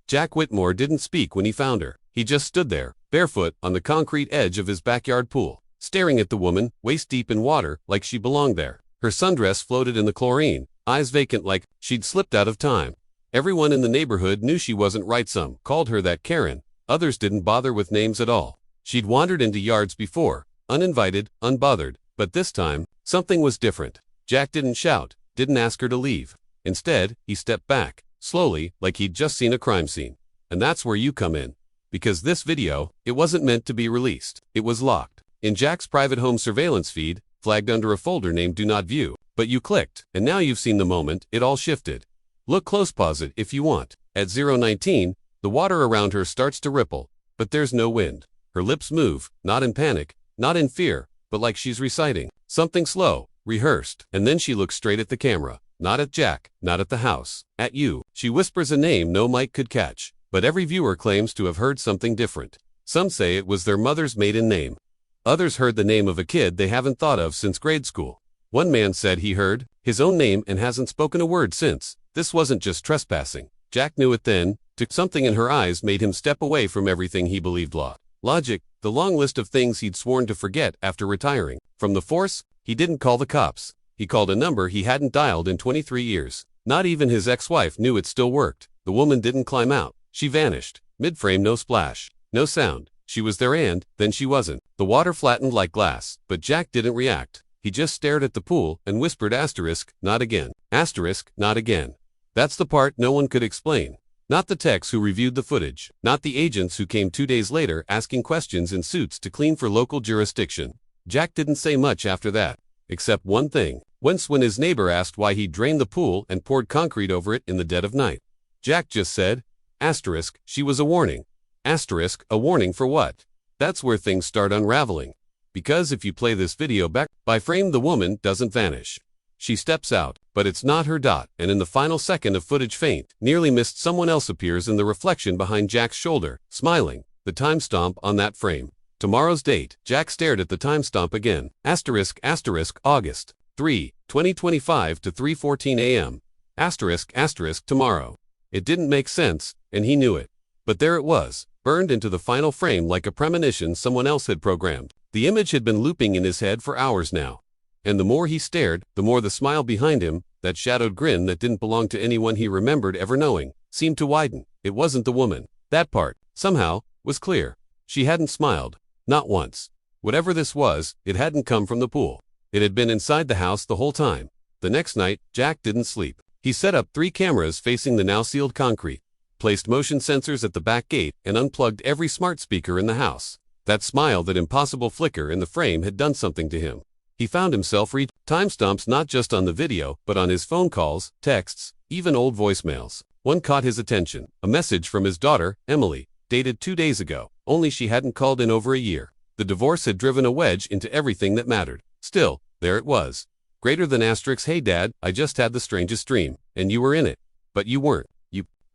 Jack Whitmore didn't speak when he found her. He just stood there, barefoot, on the concrete edge of his backyard pool, staring at the woman, waist-deep in water, like she belonged there. Her sundress floated in the chlorine, eyes vacant like she'd slipped out of time. Everyone in the neighborhood knew she wasn't right. Some called her that Karen. Others didn't bother with names at all. She'd wandered into yards before, uninvited, unbothered, but this time, something was different. Jack didn't shout, didn't ask her to leave. Instead, he stepped back, slowly, like he'd just seen a crime scene. And that's where you come in. Because this video, it wasn't meant to be released. It was locked in Jack's private home surveillance feed, flagged under a folder named Do Not View. But you clicked, and now you've seen the moment it all shifted. Look close, pause it if you want. At 0:19, the water around her starts to ripple, but there's no wind. Her lips move, not in panic, not in fear, but like she's reciting something slow, rehearsed. And then she looks straight at the camera, not at Jack, not at the house, at you. She whispers a name no mic could catch, but every viewer claims to have heard something different. Some say it was their mother's maiden name. Others heard the name of a kid they haven't thought of since grade school. One man said he heard his own name and hasn't spoken a word since. This wasn't just trespassing. Jack knew it then. Something in her eyes made him step away from everything he believed logic, the long list of things he'd sworn to forget after retiring. From the force, he didn't call the cops. He called a number he hadn't dialed in 23 years. Not even his ex-wife knew it still worked. The woman didn't climb out. She vanished. Mid-frame, no splash, no sound. She was there and then she wasn't. The water flattened like glass, but Jack didn't react. He just stared at the pool and whispered asterisk, not again. Asterisk, not again. That's the part no one could explain. Not the techs who reviewed the footage. Not the agents who came 2 days later asking questions in suits to clean for local jurisdiction. Jack didn't say much after that. Except one thing. Once when his neighbor asked why he drained the pool and poured concrete over it in the dead of night. Jack just said, asterisk, she was a warning. Asterisk, a warning for what? That's where things start unraveling. Because if you play this video back by frame, the woman doesn't vanish. She steps out, but it's not her. And in the final second of footage, faint, nearly missed, someone else appears in the reflection behind Jack's shoulder, smiling. The timestamp on that frame. Tomorrow's date. Jack stared at the timestamp again. Asterisk, asterisk, August 3, 2025 to 3:14 a.m. Asterisk, asterisk, tomorrow. It didn't make sense, and he knew it. But there it was, burned into the final frame like a premonition someone else had programmed. The image had been looping in his head for hours now. And the more he stared, the more the smile behind him, that shadowed grin that didn't belong to anyone he remembered ever knowing, seemed to widen. It wasn't the woman. That part, somehow, was clear. She hadn't smiled. Not once. Whatever this was, it hadn't come from the pool. It had been inside the house the whole time. The next night, Jack didn't sleep. He set up 3 cameras facing the now sealed concrete, placed motion sensors at the back gate, and unplugged every smart speaker in the house. That smile, that impossible flicker in the frame had done something to him. He found himself read timestamps not just on the video, but on his phone calls, texts, even old voicemails. One caught his attention, a message from his daughter, Emily, dated 2 days ago, only she hadn't called in over a year. The divorce had driven a wedge into everything that mattered. Still, there it was. Greater than asterisk, hey dad, I just had the strangest dream, and you were in it. But you weren't.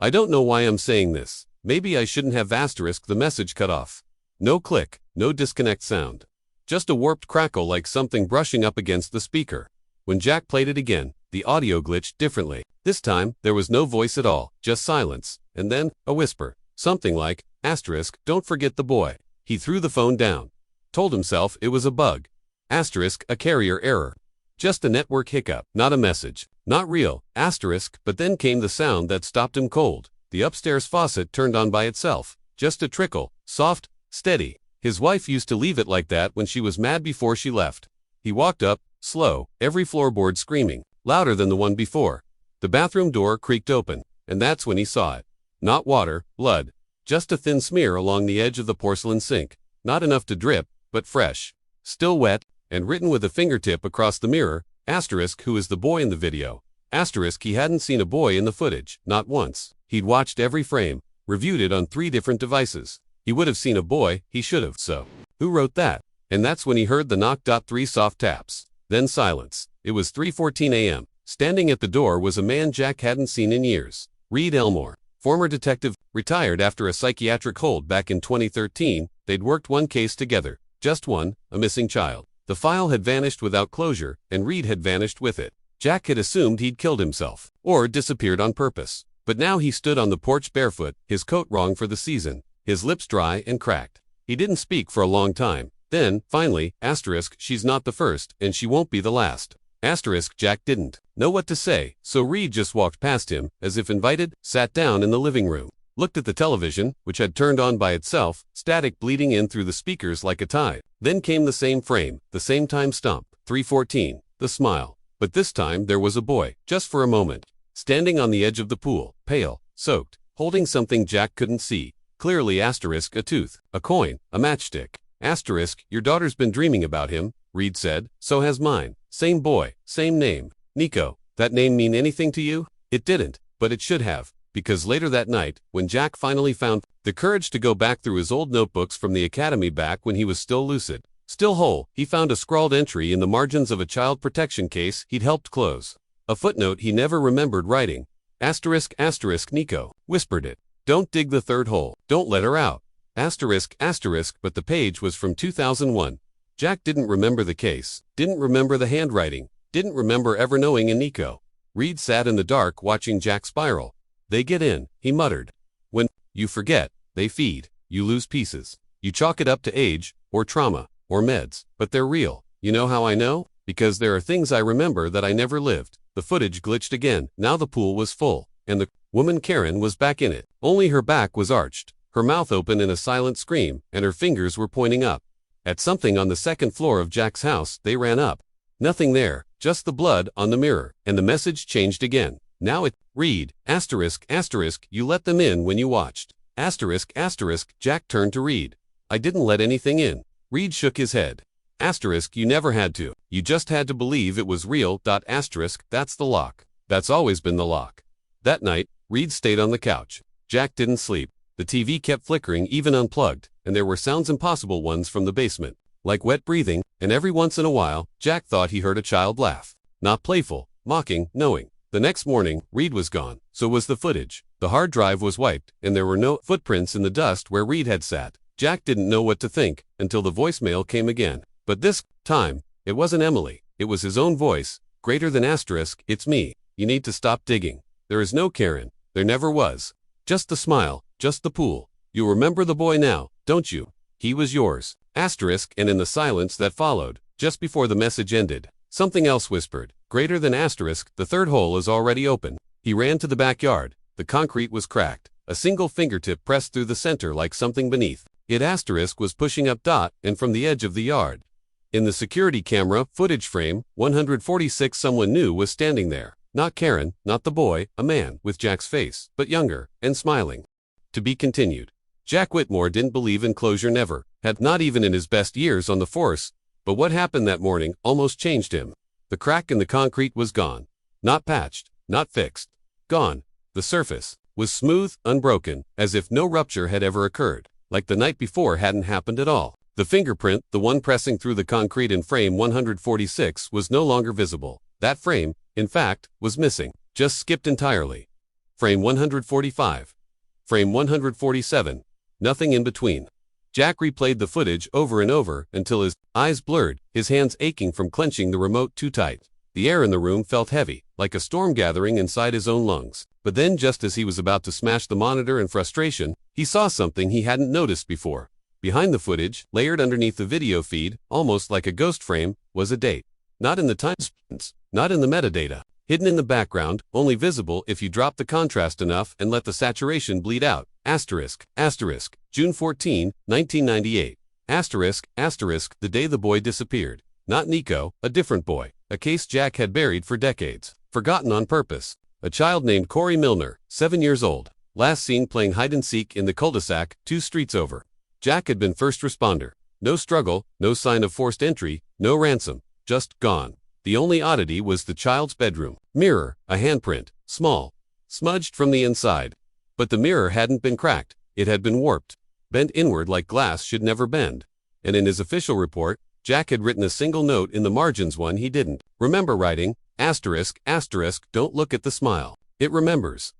I don't know why I'm saying this. Maybe I shouldn't have asterisk. The message cut off. No click, no disconnect sound. Just a warped crackle like something brushing up against the speaker. When Jack played it again, the audio glitched differently. This time, there was no voice at all, just silence, and then, a whisper. Something like, asterisk, don't forget the boy. He threw the phone down. Told himself it was a bug. Asterisk, a carrier error. Just a network hiccup, not a message. Not real, asterisk, but then came the sound that stopped him cold. The upstairs faucet turned on by itself. Just a trickle, soft, steady. His wife used to leave it like that when she was mad before she left. He walked up, slow, every floorboard screaming, louder than the one before. The bathroom door creaked open, and that's when he saw it. Not water, blood. Just a thin smear along the edge of the porcelain sink. Not enough to drip, but fresh. Still wet, and written with a fingertip across the mirror, asterisk, who is the boy in the video. Asterisk, he hadn't seen a boy in the footage, not once. He'd watched every frame, reviewed it on 3 different devices. He would have seen a boy, he should have. So, who wrote that? And that's when he heard the knock. 3 soft taps. Then silence. It was 3:14 a.m. Standing at the door was a man Jack hadn't seen in years. Reed Elmore, former detective, retired after a psychiatric hold back in 2013. They'd worked one case together. Just one, a missing child. The file had vanished without closure, and Reed had vanished with it. Jack had assumed he'd killed himself, or disappeared on purpose. But now he stood on the porch barefoot, his coat wrong for the season, his lips dry and cracked. He didn't speak for a long time. Then, finally, she's not the first, and she won't be the last. Jack didn't know what to say, so Reed just walked past him, as if invited, sat down in the living room, looked at the television, which had turned on by itself, static bleeding in through the speakers like a tide. Then came the same frame, the same time stump, 3:14, the smile. But this time there was a boy, just for a moment, standing on the edge of the pool, pale, soaked, holding something Jack couldn't see. Clearly a tooth, a coin, a matchstick. Your daughter's been dreaming about him, Reed said. So has mine. Same boy, same name. Nico. That name mean anything to you? It didn't, but it should have, because later that night, when Jack finally found the courage to go back through his old notebooks from the academy back when he was still lucid, still whole, he found a scrawled entry in the margins of a child protection case he'd helped close. A footnote he never remembered writing. Nico whispered it. Don't dig the third hole. Don't let her out. But the page was from 2001. Jack didn't remember the case, didn't remember the handwriting, didn't remember ever knowing a Nico. Reed sat in the dark watching Jack spiral. They get in, he muttered. When you forget, they feed, you lose pieces. You chalk it up to age, or trauma, or meds, but they're real. You know how I know? Because there are things I remember that I never lived. The footage glitched again. Now the pool was full, and the woman Karen was back in it. Only her back was arched, her mouth open in a silent scream, and her fingers were pointing up. At something on the second floor of Jack's house, they ran up. Nothing there, just the blood on the mirror, and the message changed again. Now it read, you let them in when you watched. Jack turned to Reed. I didn't let anything in. Reed shook his head. You never had to. You just had to believe it was real. That's the lock. That's always been the lock. That night, Reed stayed on the couch. Jack didn't sleep. The TV kept flickering even unplugged, and there were sounds, impossible ones from the basement, like wet breathing, and every once in a while, Jack thought he heard a child laugh. Not playful, mocking, knowing. The next morning, Reed was gone. So was the footage. The hard drive was wiped, and there were no footprints in the dust where Reed had sat. Jack didn't know what to think, until the voicemail came again. But this time, it wasn't Emily. It was his own voice, greater than it's me. You need to stop digging. There is no Karen. There never was. Just the smile, just the pool. You remember the boy now, don't you? He was yours. And in the silence that followed, just before the message ended, something else whispered, greater than the third hole is already open. He ran to the backyard. The concrete was cracked. A single fingertip pressed through the center like something beneath it. Was pushing up. And from the edge of the yard, in the security camera footage frame, 146, someone new was standing there. Not Karen, not the boy, a man with Jack's face, but younger, and smiling. To be continued. Jack Whitmore didn't believe in closure, never, had, not even in his best years on the force, but what happened that morning almost changed him. The crack in the concrete was gone. Not patched, not fixed. Gone. The surface was smooth, unbroken, as if no rupture had ever occurred, like the night before hadn't happened at all. The fingerprint, the one pressing through the concrete in frame 146, was no longer visible. That frame, in fact, was missing, just skipped entirely. Frame 145. Frame 147. Nothing in between. Jack replayed the footage over and over until his eyes blurred, his hands aching from clenching the remote too tight. The air in the room felt heavy, like a storm gathering inside his own lungs. But then, just as he was about to smash the monitor in frustration, he saw something he hadn't noticed before. Behind the footage, layered underneath the video feed, almost like a ghost frame, was a date. Not in the timestamps, not in the metadata. Hidden in the background, only visible if you drop the contrast enough and let the saturation bleed out. June 14, 1998. The day the boy disappeared. Not Nico, a different boy. A case Jack had buried for decades. Forgotten on purpose. A child named Corey Milner, 7 years old. Last seen playing hide-and-seek in the cul-de-sac, 2 streets over. Jack had been first responder. No struggle, no sign of forced entry, no ransom. Just gone. The only oddity was the child's bedroom mirror, a handprint, small, smudged from the inside. But the mirror hadn't been cracked, it had been warped, bent inward like glass should never bend. And in his official report, Jack had written a single note in the margins, one he didn't remember writing, don't look at the smile. It remembers.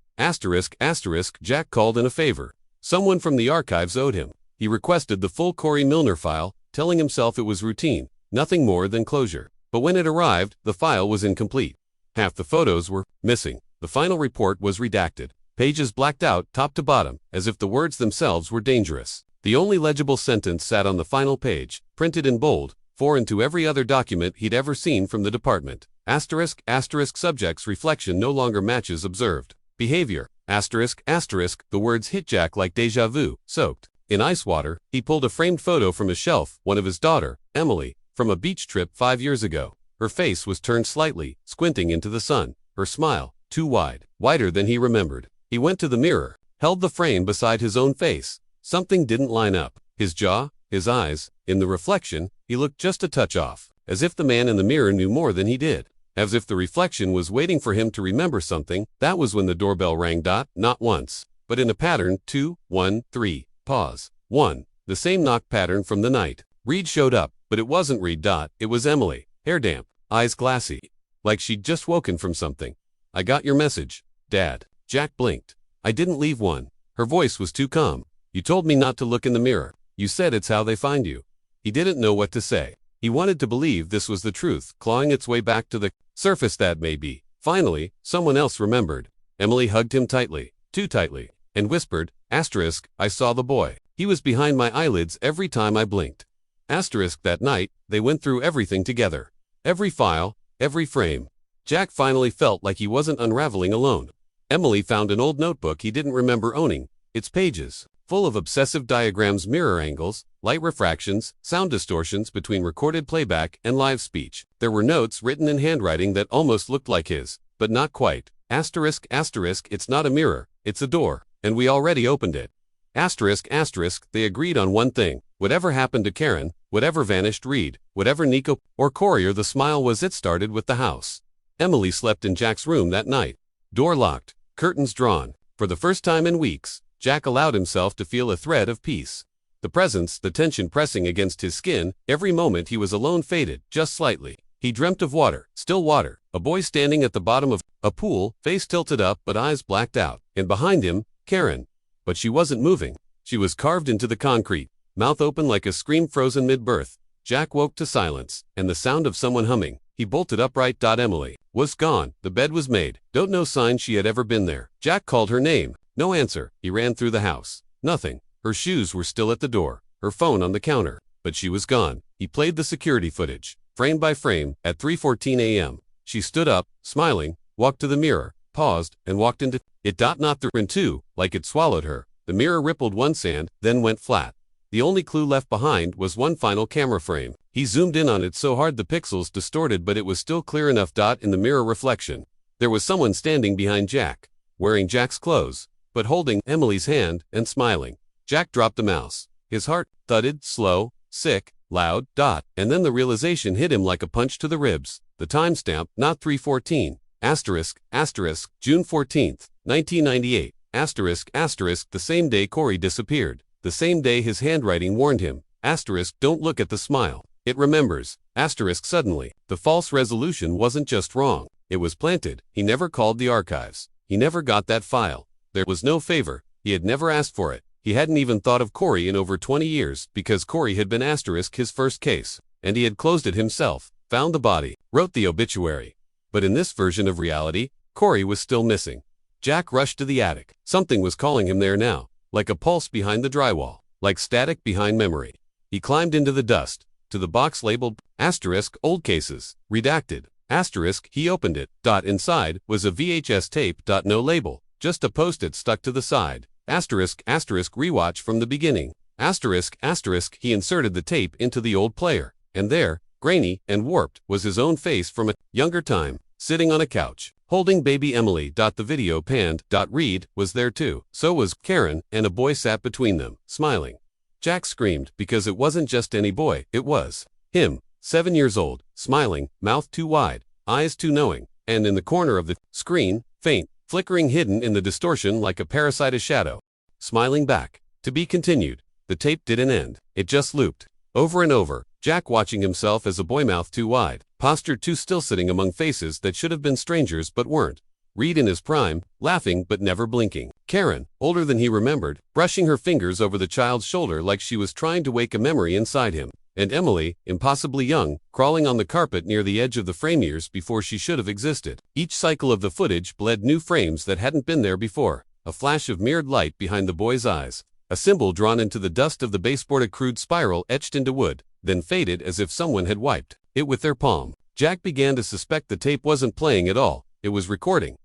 Jack called in a favor. Someone from the archives owed him. He requested the full Corey Milner file, telling himself it was routine, nothing more than closure. But when it arrived, the file was incomplete. Half the photos were missing. The final report was redacted. Pages blacked out, top to bottom, as if the words themselves were dangerous. The only legible sentence sat on the final page, printed in bold, foreign to every other document he'd ever seen from the department. Asterisk, asterisk, subject's reflection no longer matches observed behavior. Asterisk, asterisk, the words hit Jack like deja vu, soaked in ice water. He pulled a framed photo from his shelf, one of his daughter, Emily, from a beach trip 5 years ago. Her face was turned slightly, squinting into the sun. Her smile, too wide, wider than he remembered. He went to the mirror, held the frame beside his own face. Something didn't line up. His jaw, his eyes, in the reflection, he looked just a touch off. As if the man in the mirror knew more than he did. As if the reflection was waiting for him to remember something. That was when the doorbell rang. Not once, but in a pattern. 2, 1, 3, pause. 1. The same knock pattern from the night. Reed showed up, but it wasn't Reed. It was Emily. Hair damp, eyes glassy, like she'd just woken from something. I got your message, Dad. Jack blinked. I didn't leave one. Her voice was too calm. You told me not to look in the mirror. You said it's how they find you. He didn't know what to say. He wanted to believe this was the truth, clawing its way back to the surface that may be. Finally, someone else remembered. Emily hugged him tightly, too tightly, and whispered, asterisk, I saw the boy. He was behind my eyelids every time I blinked. Asterisk, that night, they went through everything together. Every file, every frame. Jack finally felt like he wasn't unraveling alone. Emily found an old notebook he didn't remember owning, its pages full of obsessive diagrams, mirror angles, light refractions, sound distortions between recorded playback and live speech. There were notes written in handwriting that almost looked like his, but not quite. Asterisk, asterisk, it's not a mirror, it's a door, and we already opened it. Asterisk, asterisk, they agreed on one thing. Whatever happened to Karen, whatever vanished Reed, whatever Nico or Corey or the smile was, it started with the house. Emily slept in Jack's room that night. Door locked, curtains drawn. For the first time in weeks, Jack allowed himself to feel a thread of peace. The presence, the tension pressing against his skin, every moment he was alone faded, just slightly. He dreamt of water, still water, a boy standing at the bottom of a pool, face tilted up but eyes blacked out, and behind him, Karen. But she wasn't moving. She was carved into the concrete, mouth open like a scream frozen mid-birth. Jack woke to silence, and the sound of someone humming. He bolted upright. Emily was gone. The bed was made. Don't no sign she had ever been there. Jack called her name. No answer. He ran through the house. Nothing. Her shoes were still at the door, her phone on the counter, but she was gone. He played the security footage, frame by frame. At 3:14 a.m., she stood up, smiling, walked to the mirror, paused, and walked into it. Not through in two, like it swallowed her. The mirror rippled one sand, then went flat. The only clue left behind was one final camera frame. He zoomed in on it so hard the pixels distorted, but it was still clear enough. In the mirror reflection, there was someone standing behind Jack, wearing Jack's clothes, but holding Emily's hand and smiling. Jack dropped the mouse. His heart thudded, slow, sick, loud. And then the realization hit him like a punch to the ribs. The timestamp, not 3:14. Asterisk, asterisk, June 14th, 1998. Asterisk, asterisk, the same day Corey disappeared. The same day his handwriting warned him. Asterisk, don't look at the smile. It remembers. Asterisk, suddenly, the false resolution wasn't just wrong. It was planted. He never called the archives. He never got that file. There was no favor. He had never asked for it. He hadn't even thought of Corey in over 20 years, because Corey had been asterisk his first case, and he had closed it himself, found the body, wrote the obituary. But in this version of reality, Corey was still missing. Jack rushed to the attic. Something was calling him there now, like a pulse behind the drywall, like static behind memory. He climbed into the dust, to the box labeled asterisk old cases, redacted. Asterisk, he opened it. Inside was a VHS tape. No label, just a post-it stuck to the side. Asterisk, asterisk, rewatch from the beginning. Asterisk, asterisk, he inserted the tape into the old player, and there, grainy and warped, was his own face from a younger time, sitting on a couch, holding baby Emily. The video panned. Reed was there too. So was Karen, and a boy sat between them, smiling. Jack screamed, because it wasn't just any boy, it was him, 7 years old, smiling, mouth too wide, eyes too knowing, and in the corner of the screen, faint, flickering, hidden in the distortion like a parasite, a shadow, smiling back. To be continued. The tape didn't end. It just looped. Over and over, Jack watching himself as a boy, mouth too wide, posture too still, sitting among faces that should have been strangers but weren't. Reed in his prime, laughing but never blinking. Karen, older than he remembered, brushing her fingers over the child's shoulder like she was trying to wake a memory inside him. And Emily, impossibly young, crawling on the carpet near the edge of the frame years before she should have existed. Each cycle of the footage bled new frames that hadn't been there before. a flash of mirrored light behind the boy's eyes. A symbol drawn into the dust of the baseboard, a crude spiral etched into wood, then faded as if someone had wiped it with their palm. Jack began to suspect the tape wasn't playing at all. It was recording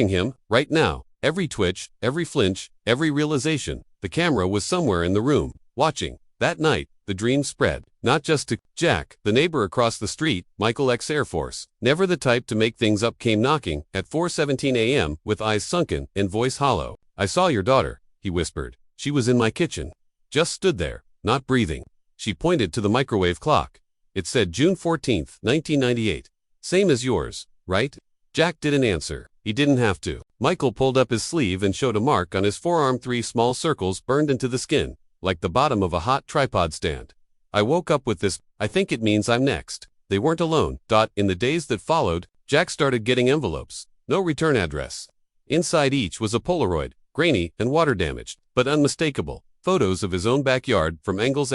him, right now. Every twitch, every flinch, every realization. The camera was somewhere in the room, watching. That night, the dream spread. Not just to Jack, the neighbor across the street, Michael ex-Air Force. Never the type to make things up, came knocking at 4:17 a.m. with eyes sunken and voice hollow. "I saw your daughter," he whispered. "She was in my kitchen. Just stood there, not breathing." She pointed to the microwave clock. It said June 14th, 1998. "Same as yours, right?" Jack didn't answer. He didn't have to. Michael pulled up his sleeve and showed a mark on his forearm, 3 small circles burned into the skin, like the bottom of a hot tripod stand. "I woke up with this. I think it means I'm next." They weren't alone. In the days that followed, Jack started getting envelopes. No return address. Inside each was a Polaroid, grainy and water-damaged, but unmistakable. Photos of his own backyard from angles.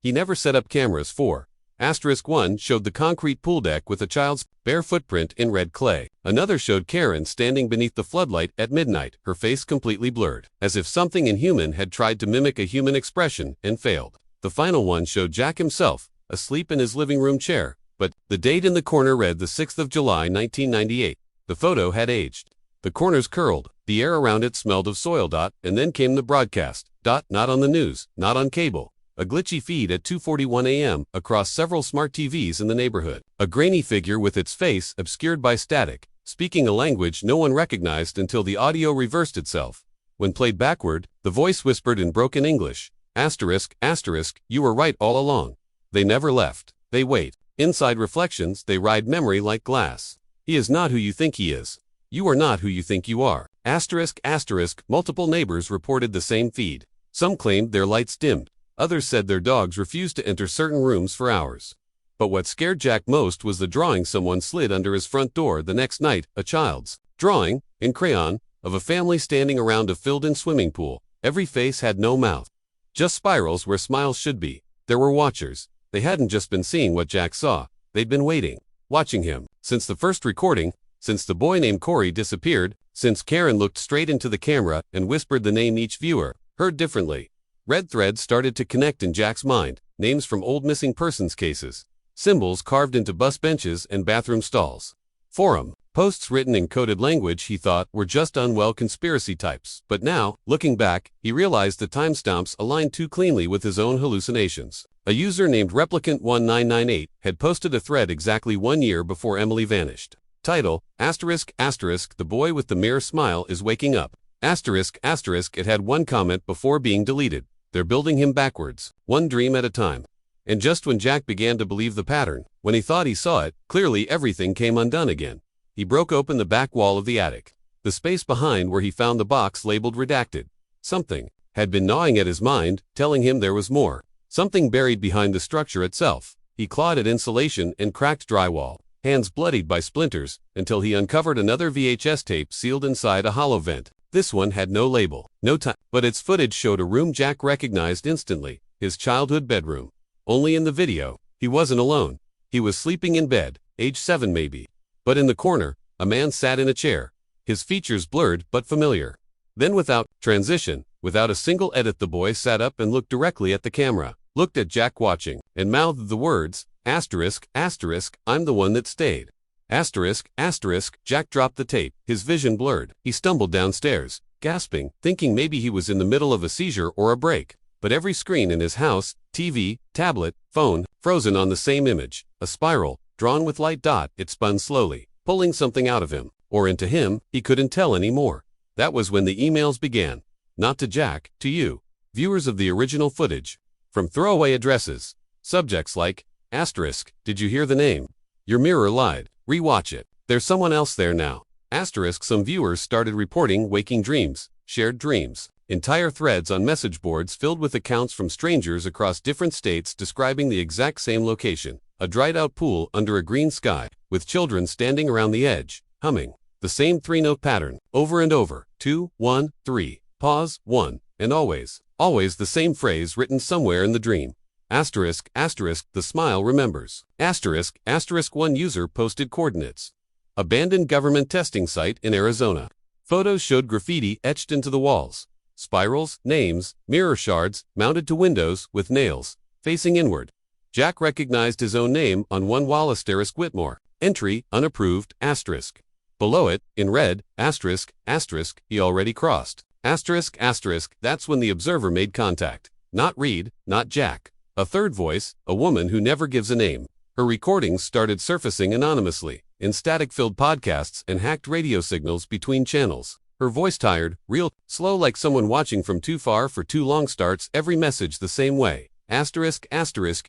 He never set up cameras for. *1 showed the concrete pool deck with a child's bare footprint in red clay. Another showed Karen standing beneath the floodlight at midnight, her face completely blurred, as if something inhuman had tried to mimic a human expression and failed. The final one showed Jack himself, asleep in his living room chair, but the date in the corner read the 6th of July, 1998. The photo had aged. The corners curled, the air around it smelled of soil. And then came the broadcast. Not on the news, not on cable. A glitchy feed at 2:41 a.m. across several smart TVs in the neighborhood. A grainy figure with its face obscured by static, speaking a language no one recognized until the audio reversed itself. When played backward, the voice whispered in broken English, ***, you were right all along. They never left. They wait. Inside reflections, they ride memory like glass. He is not who you think he is. You are not who you think you are. ***. Multiple neighbors reported the same feed. Some claimed their lights dimmed. Others said their dogs refused to enter certain rooms for hours. But what scared Jack most was the drawing someone slid under his front door the next night, a child's drawing, in crayon, of a family standing around a filled-in swimming pool. Every face had no mouth. Just spirals where smiles should be. There were watchers. They hadn't just been seeing what Jack saw. They'd been waiting, watching him, since the first recording, since the boy named Corey disappeared, since Karen looked straight into the camera and whispered the name each viewer heard differently. Red threads started to connect in Jack's mind, names from old missing persons cases, symbols carved into bus benches and bathroom stalls. Forum posts written in coded language he thought were just unwell conspiracy types, but now, looking back, he realized the timestamps aligned too cleanly with his own hallucinations. A user named Replicant1998 had posted a thread exactly 1 year before Emily vanished. Title, ***, the boy with the mirror smile is waking up. ***, it had one comment before being deleted. They're building him backwards, one dream at a time. And just when Jack began to believe the pattern, when he thought he saw it, clearly everything came undone again. He broke open the back wall of the attic. The space behind where he found the box labeled redacted. Something had been gnawing at his mind, telling him there was more. Something buried behind the structure itself. He clawed at insulation and cracked drywall, hands bloodied by splinters, until he uncovered another VHS tape sealed inside a hollow vent. This one had no label, no time, but its footage showed a room Jack recognized instantly, his childhood bedroom. Only in the video, he wasn't alone. He was sleeping in bed, age 7 maybe. But in the corner, a man sat in a chair, his features blurred but familiar. Then without transition, without a single edit, the boy sat up and looked directly at the camera, looked at Jack watching, and mouthed the words, ***, I'm the one that stayed. ***, Jack dropped the tape, his vision blurred. He stumbled downstairs, gasping, thinking maybe he was in the middle of a seizure or a break. But every screen in his house, TV, tablet, phone, frozen on the same image, a spiral, drawn with light. It spun slowly, pulling something out of him, or into him, he couldn't tell anymore. That was when the emails began. Not to Jack, to you, viewers of the original footage. From throwaway addresses, subjects like, ***, did you hear the name? Your mirror lied. Rewatch it. There's someone else there now. ***, some viewers started reporting waking dreams, shared dreams. Entire threads on message boards filled with accounts from strangers across different states describing the exact same location. A dried-out pool under a green sky, with children standing around the edge, humming. The same 3-note pattern, over and over. 2, 1, 3, pause, 1, and always the same phrase written somewhere in the dream. ***, the smile remembers. ***, one user posted coordinates. Abandoned government testing site in Arizona. Photos showed graffiti etched into the walls. Spirals, names, mirror shards, mounted to windows, with nails, facing inward. Jack recognized his own name on one wall, * Whitmore. Entry, unapproved, *. Below it, in red, *, he already crossed. *, that's when the observer made contact. Not Reed, not Jack. A third voice, a woman who never gives a name. Her recordings started surfacing anonymously, in static-filled podcasts and hacked radio signals between channels. Her voice tired, real, slow, like someone watching from too far for too long, starts every message the same way. *,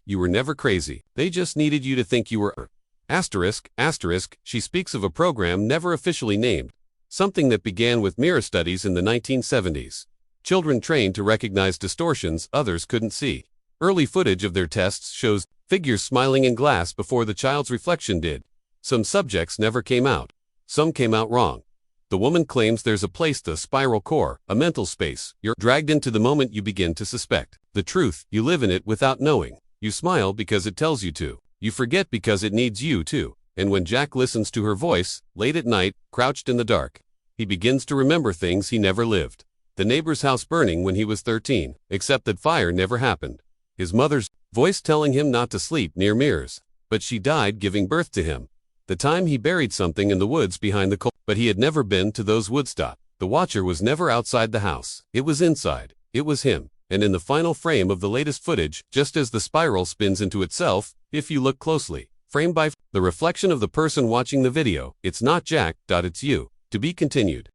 you were never crazy. They just needed you to think you were. *, she speaks of a program never officially named. Something that began with mirror studies in the 1970s. Children trained to recognize distortions others couldn't see. Early footage of their tests shows figures smiling in glass before the child's reflection did. Some subjects never came out. Some came out wrong. The woman claims there's a place, the spiral core, a mental space. You're dragged into the moment you begin to suspect. The truth, you live in it without knowing. You smile because it tells you to. You forget because it needs you to. And when Jack listens to her voice, late at night, crouched in the dark, he begins to remember things he never lived. The neighbor's house burning when he was 13, except that fire never happened. His mother's voice telling him not to sleep near mirrors, but she died giving birth to him. The time he buried something in the woods behind the coal, but he had never been to those woodstock. The watcher was never outside the house. It was inside. It was him. And in the final frame of the latest footage, just as the spiral spins into itself, if you look closely, frame by the reflection of the person watching the video, it's not Jack. It's you. To be continued.